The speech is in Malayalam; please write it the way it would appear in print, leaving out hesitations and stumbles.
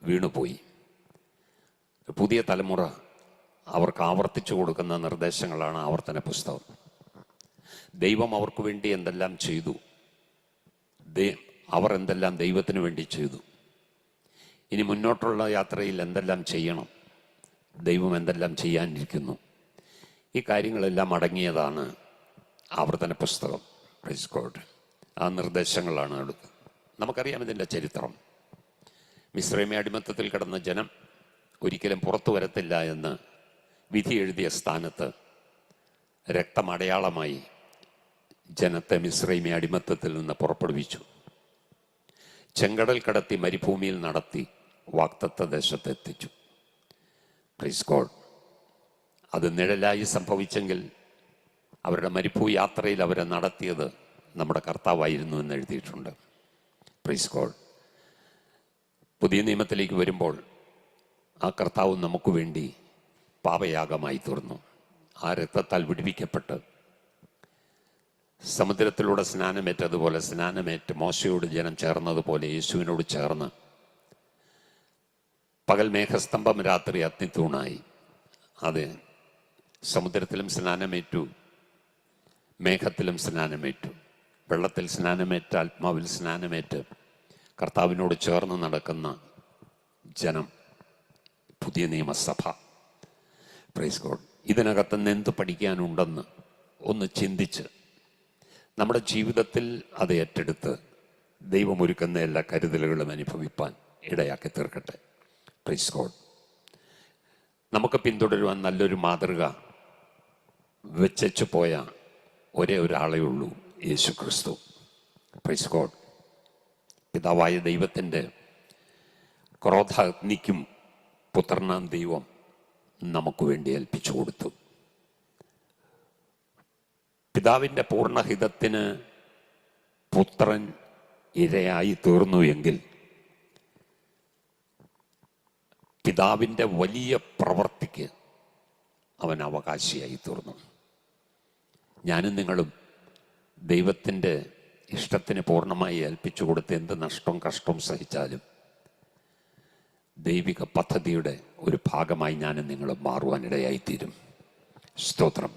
വീണുപോയി. പുതിയ തലമുറ അവർക്ക് ആവർത്തിച്ചു കൊടുക്കുന്ന നിർദ്ദേശങ്ങളാണ് ആവർത്തന പുസ്തകം. ദൈവം അവർക്ക് വേണ്ടി എന്തെല്ലാം ചെയ്തു, അവർ എന്തെല്ലാം ദൈവത്തിന് വേണ്ടി ചെയ്തു, ഇനി മുന്നോട്ടുള്ള യാത്രയിൽ എന്തെല്ലാം ചെയ്യണം, ദൈവം എന്തെല്ലാം ചെയ്യാനിരിക്കുന്നു, ഈ കാര്യങ്ങളെല്ലാം അടങ്ങിയതാണ് ആവർത്തന പുസ്തകം. Praise God. ആ നിർദ്ദേശങ്ങളാണ് എടുക്കുക. നമുക്കറിയാം ഇതിൻ്റെ ചരിത്രം. മിസ്രൈമി അടിമത്തത്തിൽ കിടന്ന ജനം ഒരിക്കലും പുറത്തു വരത്തില്ല എന്ന് വിധി എഴുതിയ സ്ഥാനത്ത് രക്തമടയാളമായി ജനത്തെ മിസ്രൈമി അടിമത്തത്തിൽ നിന്ന് പുറപ്പെടുവിച്ചു. ചെങ്കടൽ കടത്തി മരുഭൂമിയിൽ നടത്തി വാഗ്ദത്ത ദേശത്തെത്തിച്ചു. Praise God. അത് നിഴലായി സംഭവിച്ചെങ്കിൽ അവരുടെ മരുഭൂ യാത്രയിൽ അവരെ നടത്തിയത് നമ്മുടെ കർത്താവായിരുന്നു എന്ന് എഴുതിയിട്ടുണ്ട്. Praise God. പുതിയ നിയമത്തിലേക്ക് വരുമ്പോൾ ആ കർത്താവ് നമുക്ക് വേണ്ടി പാപയാഗമായി തീർന്നു. ആ രക്തത്താൽ വിടുവിക്കപ്പെട്ട് സമുദ്രത്തിലൂടെ സ്നാനമേറ്റതുപോലെ സ്നാനമേറ്റ് മോശയോട് ജനം ചേർന്നതുപോലെ യേശുവിനോട് ചേർന്ന് പകൽ മേഘസ്തംഭം, രാത്രി അഗ്നിത്തൂണായി. അതെ, സമുദ്രത്തിലും സ്നാനമേറ്റു, മേഘത്തിലും സ്നാനമേറ്റു, വെള്ളത്തിൽ സ്നാനമേറ്റ്, ആത്മാവിൽ സ്നാനമേറ്റ് കർത്താവിനോട് ചേർന്ന് നടക്കുന്ന ജനം പുതിയ നിയമസഭ. Praise God. ഇതിനകത്തുനിന്ന് എന്ത് പഠിക്കാനുണ്ടെന്ന് ഒന്ന് ചിന്തിച്ച് നമ്മുടെ ജീവിതത്തിൽ അത് ഏറ്റെടുത്ത് ദൈവമൊരുക്കുന്ന എല്ലാ കരുതലുകളും അനുഭവിപ്പാൻ ഇടയാക്കി തീർക്കട്ടെ. Praise God. നമുക്ക് പിന്തുടരുവാൻ നല്ലൊരു മാതൃക വെച്ചു പോയ ഒരേ ഒരാളേ ഉള്ളൂ, യേശു ക്രിസ്തു. Praise God. പിതാവായ ദൈവത്തിൻ്റെ ക്രോധാഗ്നിക്കും പുത്രനാം ദൈവം നമുക്ക് വേണ്ടി ഏൽപ്പിച്ചു കൊടുത്തു. പിതാവിൻ്റെ പൂർണ്ണഹിതത്തിന് പുത്രൻ ഇരയായി തീർന്നു എങ്കിൽ പിതാവിൻ്റെ വലിയ പ്രവൃത്തിക്ക് അവൻ അവകാശിയായി തീർന്നു. ഞാനും നിങ്ങളും ദൈവത്തിൻ്റെ ഇഷ്ടത്തിന് പൂർണ്ണമായി ഏൽപ്പിച്ചു കൊടുത്ത് എന്ത് നഷ്ടവും കഷ്ടവും സഹിച്ചാലും ദൈവിക പദ്ധതിയുടെ ഒരു ഭാഗമായി ഞാനും നിങ്ങളും മാറുവാനിടയായിത്തീരും. സ്തോത്രം.